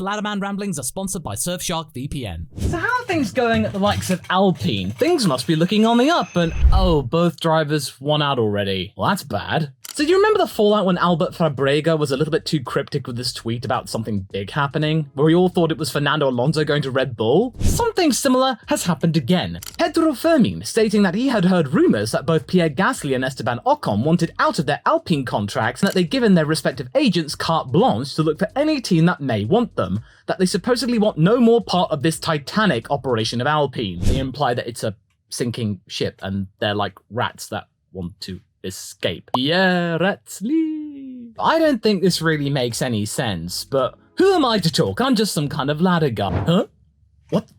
Ladderman Ramblings are sponsored by Surfshark VPN. So how are things going at the likes of Alpine? Things must be looking on the up, and oh, both drivers won out already. Well, that's bad. So do you remember the fallout when Albert Fabrega was a little bit too cryptic with his tweet about something big happening, where we all thought it was Fernando Alonso going to Red Bull? Something similar has happened again. Pedro Fermin stating that he had heard rumours that both Pierre Gasly and Esteban Ocon wanted out of their Alpine contracts and that they'd given their respective agents carte blanche to look for any team that may want them, that they supposedly want no more part of this titanic operation of Alpine. They imply that it's a sinking ship and they're like rats that want to escape. Yeah, rats leave. I don't think this really makes any sense, but who am I to talk? I'm just some kind of ladder guy. Huh?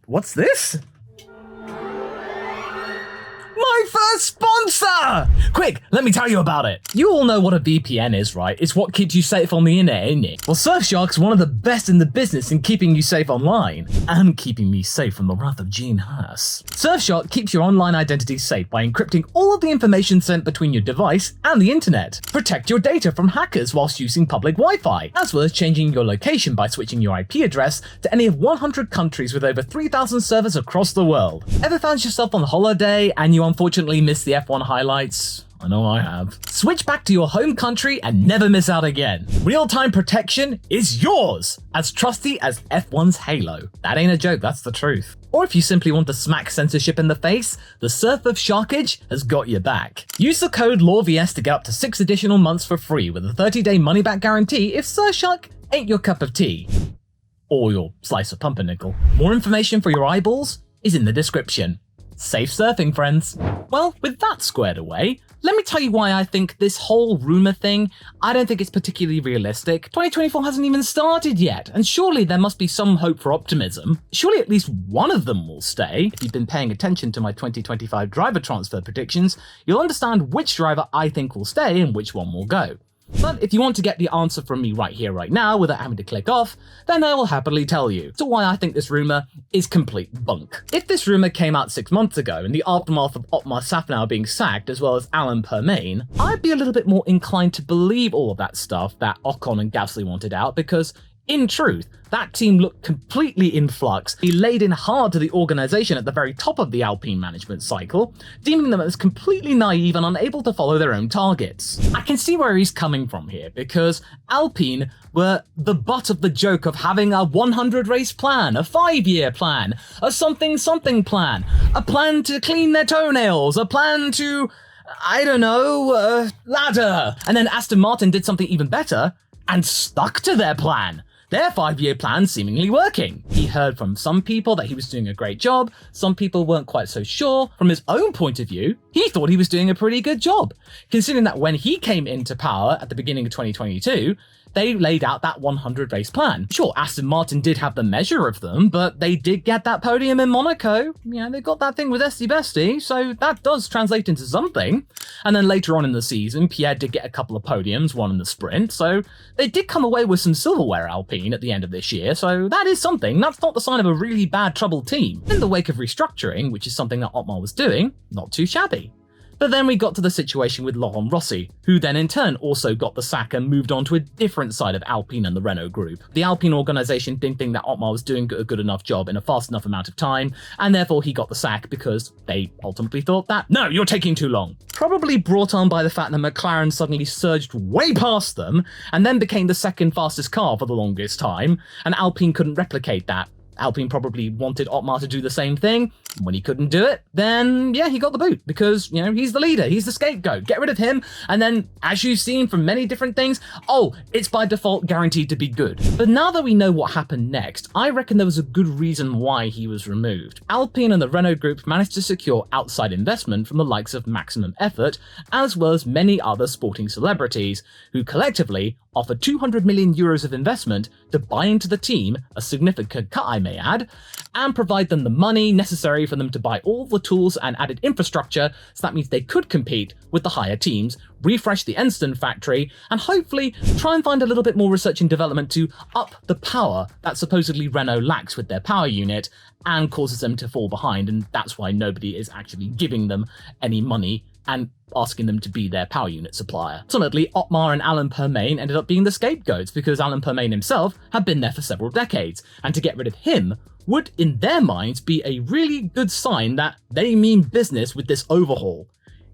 What's this? My first sponsor! Quick, let me tell you about it. You all know what a VPN is, right? It's what keeps you safe on the internet, isn't it? Well, Surfshark's one of the best in the business in keeping you safe online, and keeping me safe from the wrath of Gene Haas. Surfshark keeps your online identity safe by encrypting all of the information sent between your device and the internet. Protect your data from hackers whilst using public Wi-Fi, as well as changing your location by switching your IP address to any of 100 countries with over 3,000 servers across the world. Ever found yourself on holiday and you unfortunately missed the F1 highlights? I know I have. Switch back to your home country and never miss out again. Real-time protection is yours, as trusty as F1's Halo. That ain't a joke, that's the truth. Or if you simply want to smack censorship in the face, the Surf of Sharkage has got your back. Use the code LawVS to get up to 6 additional months for free with a 30-day money-back guarantee if Surfshark ain't your cup of tea. Or your slice of pumpernickel. More information for your eyeballs is in the description. Safe surfing, friends. Well, with that squared away, let me tell you why I think this whole rumor thing, I don't think it's particularly realistic. 2024 hasn't even started yet, and surely there must be some hope for optimism. Surely at least one of them will stay. If you've been paying attention to my 2025 driver transfer predictions, you'll understand which driver I think will stay and which one will go. But if you want to get the answer from me right here, right now, without having to click off, then I will happily tell you. So why I think this rumor is complete bunk. If this rumor came out 6 months ago in the aftermath of Otmar Safna being sacked, as well as Alan Permain, I'd be a little bit more inclined to believe all of that stuff that Ocon and Gasly wanted out, because in truth, that team looked completely in flux. He laid in hard to the organization at the very top of the Alpine management cycle, deeming them as completely naive and unable to follow their own targets. I can see where he's coming from here, because Alpine were the butt of the joke of having a 100 race plan, a 5-year plan, a something plan, a plan to clean their toenails, a plan to, I don't know, ladder. And then Aston Martin did something even better and stuck to their plan. Their 5-year plan seemingly working. He heard from some people that he was doing a great job, some people weren't quite so sure. From his own point of view, he thought he was doing a pretty good job, considering that when he came into power at the beginning of 2022, they laid out that 100 race plan. Sure, Aston Martin did have the measure of them, but they did get that podium in Monaco. You know, they got that thing with Esty Bestie, so that does translate into something. And then later on in the season, Pierre did get a couple of podiums, one in the sprint, so they did come away with some silverware, Alpine, at the end of this year, so that is something. That's not the sign of a really bad, troubled team. In the wake of restructuring, which is something that Otmar was doing, not too shabby. But then we got to the situation with Laurent Rossi, who then in turn also got the sack and moved on to a different side of Alpine and the Renault group. The Alpine organisation didn't think that Otmar was doing a good enough job in a fast enough amount of time, and therefore he got the sack because they ultimately thought that, no, you're taking too long. Probably brought on by the fact that McLaren suddenly surged way past them, and then became the second fastest car for the longest time, and Alpine couldn't replicate that. Alpine probably wanted Otmar to do the same thing. When he couldn't do it, then yeah, he got the boot because, you know, he's the leader, he's the scapegoat. Get rid of him, and then, as you've seen from many different things, oh, it's by default guaranteed to be good. But now that we know what happened next, I reckon there was a good reason why he was removed. Alpine and the Renault group managed to secure outside investment from the likes of Maximum Effort, as well as many other sporting celebrities, who collectively offered 200 million euros of investment to buy into the team, a significant cut I may add, and provide them the money necessary for them to buy all the tools and added infrastructure, so that means they could compete with the higher teams, refresh the Enston factory, and hopefully try and find a little bit more research and development to up the power that supposedly Renault lacks with their power unit and causes them to fall behind, and that's why nobody is actually giving them any money and asking them to be their power unit supplier. Ultimately, Otmar and Alan Permain ended up being the scapegoats because Alan Permain himself had been there for several decades, and to get rid of him would, in their minds, be a really good sign that they mean business with this overhaul,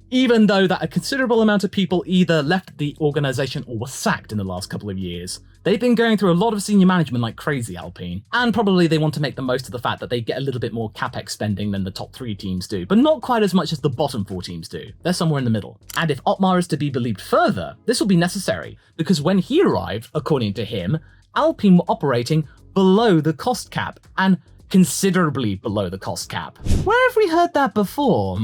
even though that a considerable amount of people either left the organization or were sacked in the last couple of years. They've been going through a lot of senior management like crazy, Alpine, and probably they want to make the most of the fact that they get a little bit more capex spending than the top 3 teams do, but not quite as much as the bottom 4 teams do. They're somewhere in the middle. And if Otmar is to be believed further, this will be necessary, because when he arrived, according to him, Alpine were operating below the cost cap, and considerably below the cost cap. Where have we heard that before?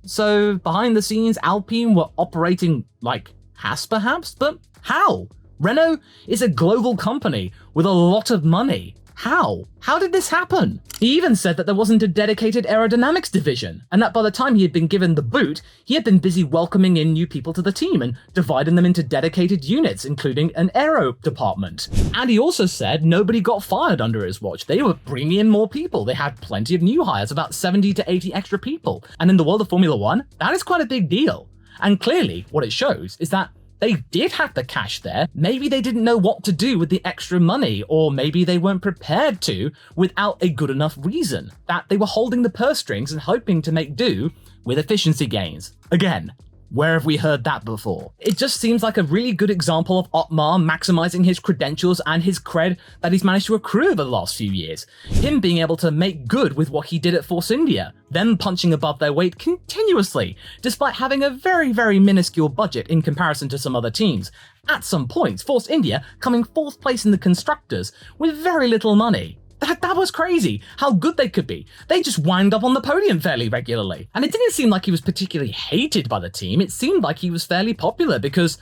So behind the scenes, Alpine were operating like Haas perhaps? But how? Renault is a global company with a lot of money. How? How did this happen? He even said that there wasn't a dedicated aerodynamics division, and that by the time he had been given the boot, he had been busy welcoming in new people to the team and dividing them into dedicated units, including an aero department. And he also said nobody got fired under his watch. They were bringing in more people. They had plenty of new hires, about 70 to 80 extra people. And in the world of Formula One, that is quite a big deal. And clearly, what it shows is that they did have the cash there. Maybe they didn't know what to do with the extra money, or maybe they weren't prepared to without a good enough reason. That they were holding the purse strings and hoping to make do with efficiency gains. Again, where have we heard that before? It just seems like a really good example of Otmar maximizing his credentials and his cred that he's managed to accrue over the last few years. Him being able to make good with what he did at Force India, them punching above their weight continuously, despite having a very, very minuscule budget in comparison to some other teams. At some points, Force India coming 4th place in the constructors with very little money. That was crazy, how good they could be. They just wound up on the podium fairly regularly. And it didn't seem like he was particularly hated by the team. It seemed like he was fairly popular because,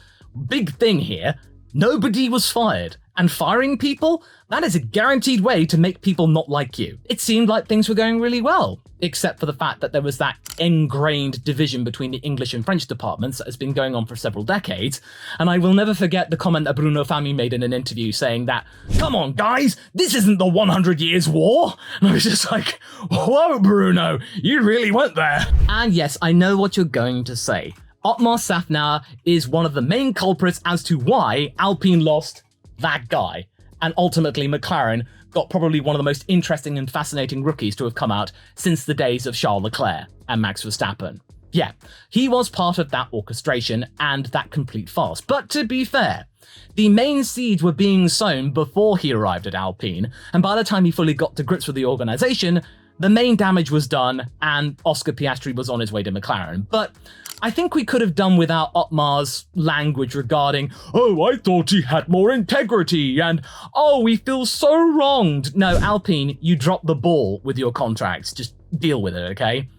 big thing here, nobody was fired. And firing people, that is a guaranteed way to make people not like you. It seemed like things were going really well, except for the fact that there was that ingrained division between the English and French departments that has been going on for several decades. And I will never forget the comment that Bruno Fami made in an interview saying that, "Come on guys, this isn't the 100 Years' War." And I was just like, whoa Bruno, you really went there. And yes, I know what you're going to say. Otmar Safna is one of the main culprits as to why Alpine lost that guy, and ultimately McLaren got probably one of the most interesting and fascinating rookies to have come out since the days of Charles Leclerc and Max Verstappen. Yeah, he was part of that orchestration and that complete farce. But to be fair, the main seeds were being sown before he arrived at Alpine, and by the time he fully got to grips with the organization, the main damage was done and Oscar Piastri was on his way to McLaren. But I think we could have done without Otmar's language regarding, "Oh, I thought he had more integrity," and "Oh, we feel so wronged." No, Alpine, you dropped the ball with your contracts. Just deal with it, okay?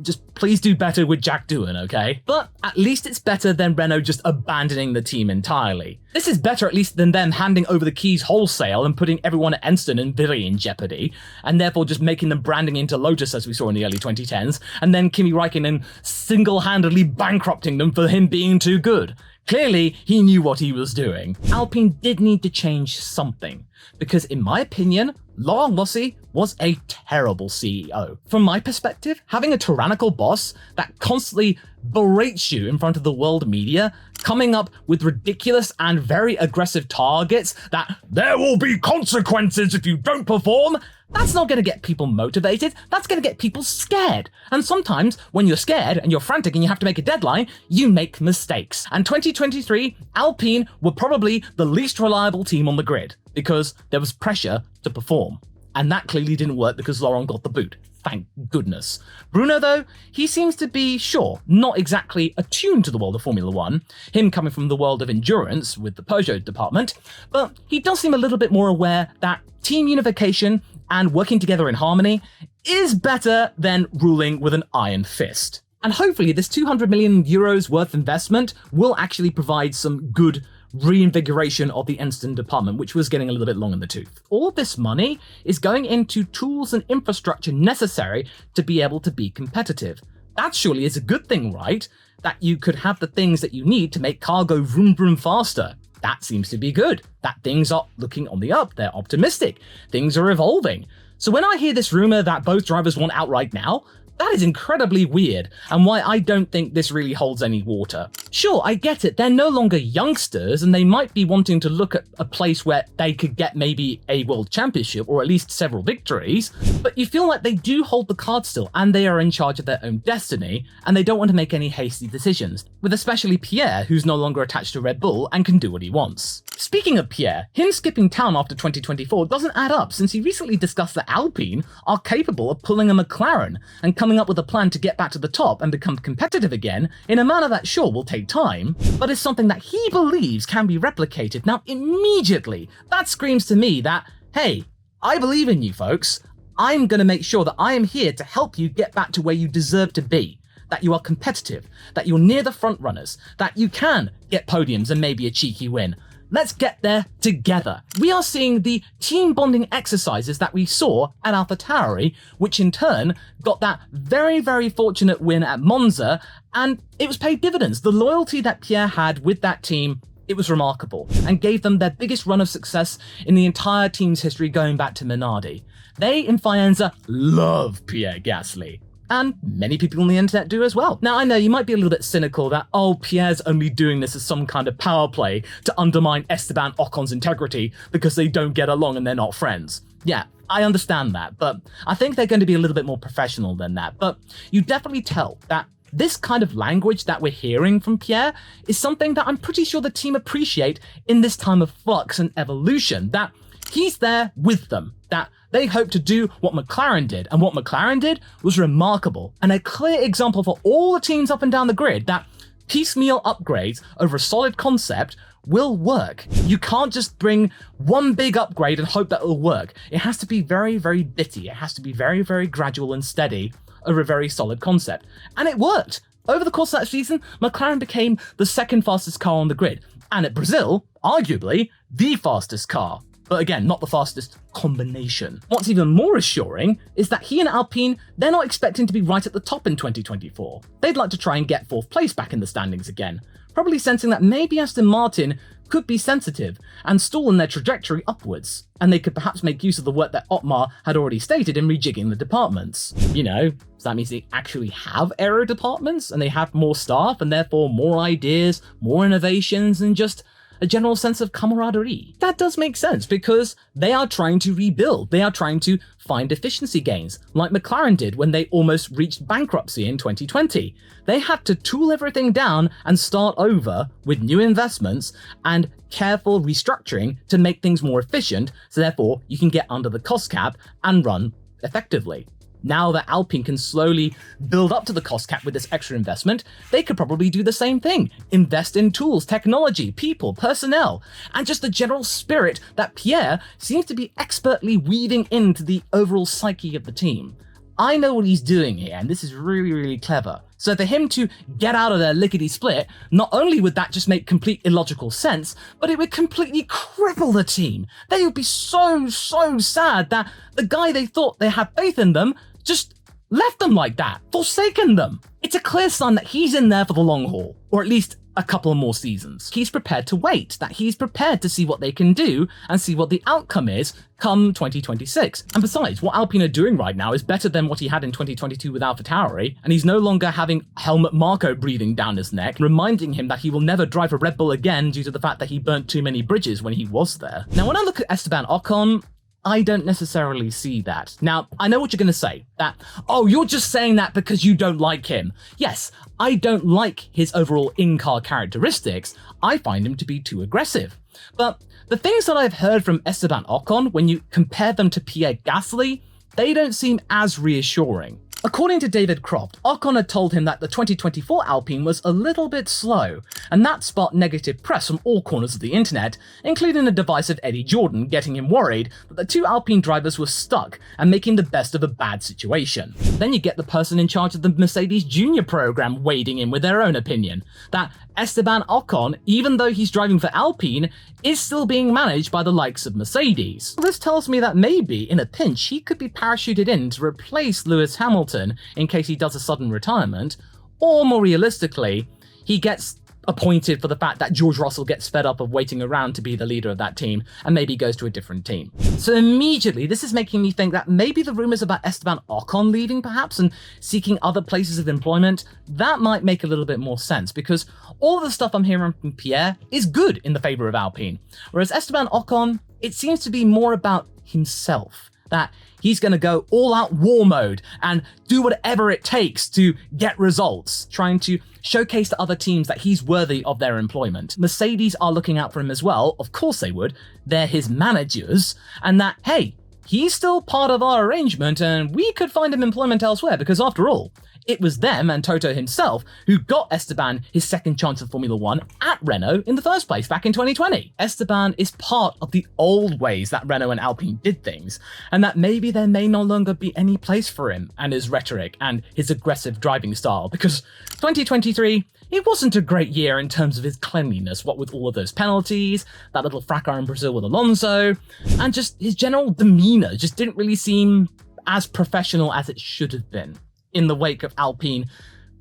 Just please do better with Jack Doohan, okay? But at least it's better than Renault just abandoning the team entirely. This is better at least than them handing over the keys wholesale and putting everyone at Enston and Viri in jeopardy, and therefore just making them branding into Lotus as we saw in the early 2010s, and then Kimi Räikkönen single-handedly bankrupting them for him being too good. Clearly, he knew what he was doing. Alpine did need to change something, because in my opinion, LawVS was a terrible CEO. From my perspective, having a tyrannical boss that constantly berates you in front of the world media, coming up with ridiculous and very aggressive targets that "there will be consequences if you don't perform," that's not going to get people motivated, that's going to get people scared. And sometimes, when you're scared and you're frantic and you have to make a deadline, you make mistakes. And 2023, Alpine were probably the least reliable team on the grid, because there was pressure to perform. And that clearly didn't work because Laurent got the boot. Thank goodness. Bruno, though, he seems to be, sure, not exactly attuned to the world of Formula One, him coming from the world of endurance with the Peugeot department, but he does seem a little bit more aware that team unification and working together in harmony is better than ruling with an iron fist. And hopefully this 200 million euros worth investment will actually provide some good reinvigoration of the Enston department, which was getting a little bit long in the tooth. All this money is going into tools and infrastructure necessary to be able to be competitive. That surely is a good thing, right? That you could have the things that you need to make car go vroom vroom faster. That seems to be good. That things are looking on the up. They're optimistic. Things are evolving. So when I hear this rumor that both drivers want outright now, That is incredibly weird, and why I don't think this really holds any water. Sure, I get it, they're no longer youngsters, and they might be wanting to look at a place where they could get maybe a world championship or at least several victories, but you feel like they do hold the cards still, and they are in charge of their own destiny, and they don't want to make any hasty decisions, with especially Pierre, who's no longer attached to Red Bull and can do what he wants. Speaking of Pierre, him skipping town after 2024 doesn't add up, since he recently discussed that Alpine are capable of pulling a McLaren and coming up with a plan to get back to the top and become competitive again in a manner that sure will take time, but is something that he believes can be replicated. Now immediately, that screams to me that, hey, I believe in you folks. I'm going to make sure that I am here to help you get back to where you deserve to be. That you are competitive, that you're near the front runners, that you can get podiums and maybe a cheeky win. Let's get there together. We are seeing the team bonding exercises that we saw at AlphaTauri, which in turn got that very, very fortunate win at Monza, and it was paid dividends. The loyalty that Pierre had with that team, it was remarkable, and gave them their biggest run of success in the entire team's history going back to Minardi. They in Faenza love Pierre Gasly. And many people on the internet do as well. Now, I know you might be a little bit cynical that, oh, Pierre's only doing this as some kind of power play to undermine Esteban Ocon's integrity because they don't get along and they're not friends. Yeah, I understand that, but I think they're going to be a little bit more professional than that. But you definitely tell that this kind of language that we're hearing from Pierre is something that I'm pretty sure the team appreciate in this time of flux and evolution, that he's there with them, that they hope to do what McLaren did, and what McLaren did was remarkable, and a clear example for all the teams up and down the grid that piecemeal upgrades over a solid concept will work. You can't just bring one big upgrade and hope that it'll work. It has to be very, very bitty. It has to be very, very gradual and steady over a very solid concept. And it worked. Over the course of that season, McLaren became the second fastest car on the grid, and at Brazil, arguably the fastest car. But again, not the fastest combination. What's even more assuring is that he and Alpine, they're not expecting to be right at the top in 2024. They'd like to try and get 4th place back in the standings again, probably sensing that maybe Aston Martin could be sensitive and stall in their trajectory upwards, and they could perhaps make use of the work that Otmar had already stated in rejigging the departments. You know, so that means they actually have aero departments, and they have more staff, and therefore more ideas, more innovations, and just a general sense of camaraderie. That does make sense because they are trying to rebuild. They are trying to find efficiency gains, like McLaren did when they almost reached bankruptcy in 2020. They had to tool everything down and start over with new investments and careful restructuring to make things more efficient, so therefore you can get under the cost cap and run effectively. Now that Alpine can slowly build up to the cost cap with this extra investment, they could probably do the same thing. Invest in tools, technology, people, personnel, and just the general spirit that Pierre seems to be expertly weaving into the overall psyche of the team. I know what he's doing here, and this is really, really clever. So for him to get out of their lickety-split, not only would that just make complete illogical sense, but it would completely cripple the team. They would be so sad that the guy they thought they had faith in them just left them like that, forsaken them. It's a clear sign that he's in there for the long haul, or at least a couple more seasons. He's prepared to wait, that he's prepared to see what they can do and see what the outcome is come 2026. And besides, what Alpine are doing right now is better than what he had in 2022 with AlphaTauri, and he's no longer having Helmut Marko breathing down his neck, reminding him that he will never drive a Red Bull again due to the fact that he burnt too many bridges when he was there. Now, when I look at Esteban Ocon, I don't necessarily see that. Now, I know what you're going to say, that, oh, you're just saying that because you don't like him. Yes, I don't like his overall in-car characteristics. I find him to be too aggressive. But the things that I've heard from Esteban Ocon, when you compare them to Pierre Gasly, they don't seem as reassuring. According to David Croft, Ocon had told him that the 2024 Alpine was a little bit slow, and that sparked negative press from all corners of the internet, including a divisive Eddie Jordan getting him worried that the two Alpine drivers were stuck and making the best of a bad situation. Then you get the person in charge of the Mercedes Junior program wading in with their own opinion, that Esteban Ocon, even though he's driving for Alpine, is still being managed by the likes of Mercedes. This tells me that maybe, in a pinch, he could be parachuted in to replace Lewis Hamilton in case he does a sudden retirement, or more realistically, he gets appointed for the fact that George Russell gets fed up of waiting around to be the leader of that team and maybe goes to a different team. So immediately, this is making me think that maybe the rumors about Esteban Ocon leaving perhaps and seeking other places of employment, that might make a little bit more sense, because all the stuff I'm hearing from Pierre is good in the favor of Alpine. Whereas Esteban Ocon, it seems to be more about himself, that he's going to go all out war mode and do whatever it takes to get results, trying to showcase to other teams that he's worthy of their employment. Mercedes are looking out for him as well, of course they would, they're his managers, and that, hey, he's still part of our arrangement and we could find him employment elsewhere, because after all, it was them and Toto himself who got Esteban his second chance of Formula 1 at Renault in the first place back in 2020. Esteban is part of the old ways that Renault and Alpine did things, and that maybe there may no longer be any place for him and his rhetoric and his aggressive driving style, because 2023, it wasn't a great year in terms of his cleanliness, what with all of those penalties, that little fracas in Brazil with Alonso, and just his general demeanor just didn't really seem as professional as it should have been in the wake of Alpine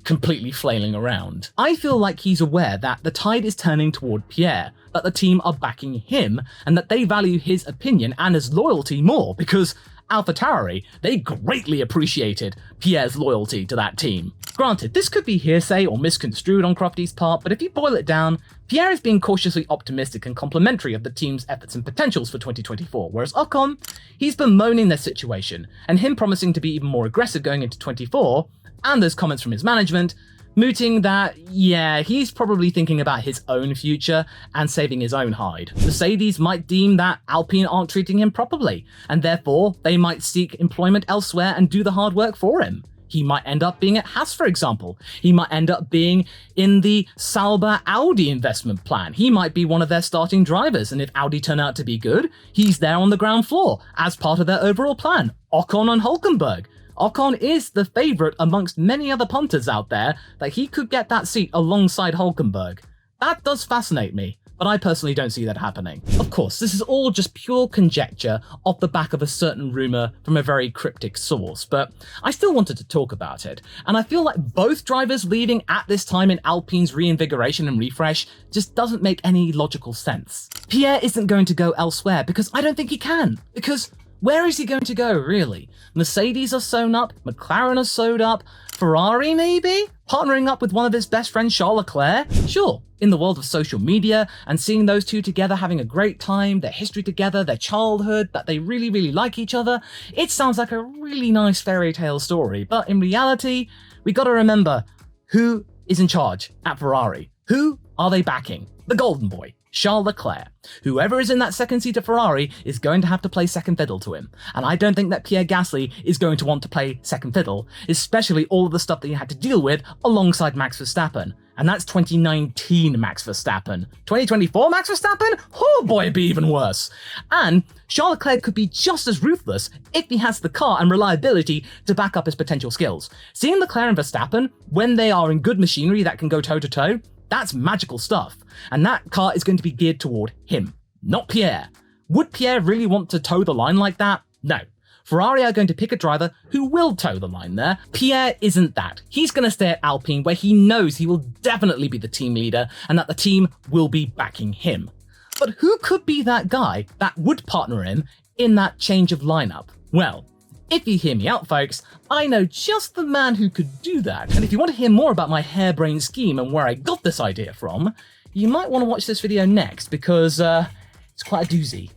completely flailing around. I feel like he's aware that the tide is turning toward Pierre, that the team are backing him, and that they value his opinion and his loyalty more, because AlphaTauri, they greatly appreciated Pierre's loyalty to that team. Granted, this could be hearsay or misconstrued on Crofty's part, but if you boil it down, Pierre is being cautiously optimistic and complimentary of the team's efforts and potentials for 2024, whereas Ocon, he's bemoaning their situation, and him promising to be even more aggressive going into 24, and those comments from his management, mooting that, yeah, he's probably thinking about his own future and saving his own hide. Mercedes might deem that Alpine aren't treating him properly, and therefore they might seek employment elsewhere and do the hard work for him. He might end up being at Haas, for example. He might end up being in the Sauber Audi investment plan. He might be one of their starting drivers, and if Audi turn out to be good, he's there on the ground floor as part of their overall plan. Ocon and Hülkenberg. Ocon is the favourite amongst many other punters out there that he could get that seat alongside Hülkenberg. That does fascinate me, but I personally don't see that happening. Of course, this is all just pure conjecture off the back of a certain rumour from a very cryptic source, but I still wanted to talk about it, and I feel like both drivers leaving at this time in Alpine's reinvigoration and refresh just doesn't make any logical sense. Pierre isn't going to go elsewhere because I don't think he can, because where is he going to go, really? Mercedes are sewn up, McLaren are sewed up, Ferrari maybe? Partnering up with one of his best friends, Charles Leclerc? Sure, in the world of social media, and seeing those two together having a great time, their history together, their childhood, that they really, really like each other, it sounds like a really nice fairy tale story, but in reality, we gotta remember, who is in charge at Ferrari? Who are they backing? The golden boy, Charles Leclerc. Whoever is in that second seat of Ferrari is going to have to play second fiddle to him. And I don't think that Pierre Gasly is going to want to play second fiddle, especially all of the stuff that he had to deal with alongside Max Verstappen. And that's 2019 Max Verstappen. 2024 Max Verstappen? Oh boy, it'd be even worse. And Charles Leclerc could be just as ruthless if he has the car and reliability to back up his potential skills. Seeing Leclerc and Verstappen, when they are in good machinery that can go toe-to-toe, that's magical stuff, and that car is going to be geared toward him, not Pierre. Would Pierre really want to toe the line like that? No. Ferrari are going to pick a driver who will toe the line there. Pierre isn't that. He's going to stay at Alpine, where he knows he will definitely be the team leader and that the team will be backing him. But who could be that guy that would partner him in that change of lineup? Well, if you hear me out, folks, I know just the man who could do that. And if you want to hear more about my harebrained scheme and where I got this idea from, you might want to watch this video next, because it's quite a doozy.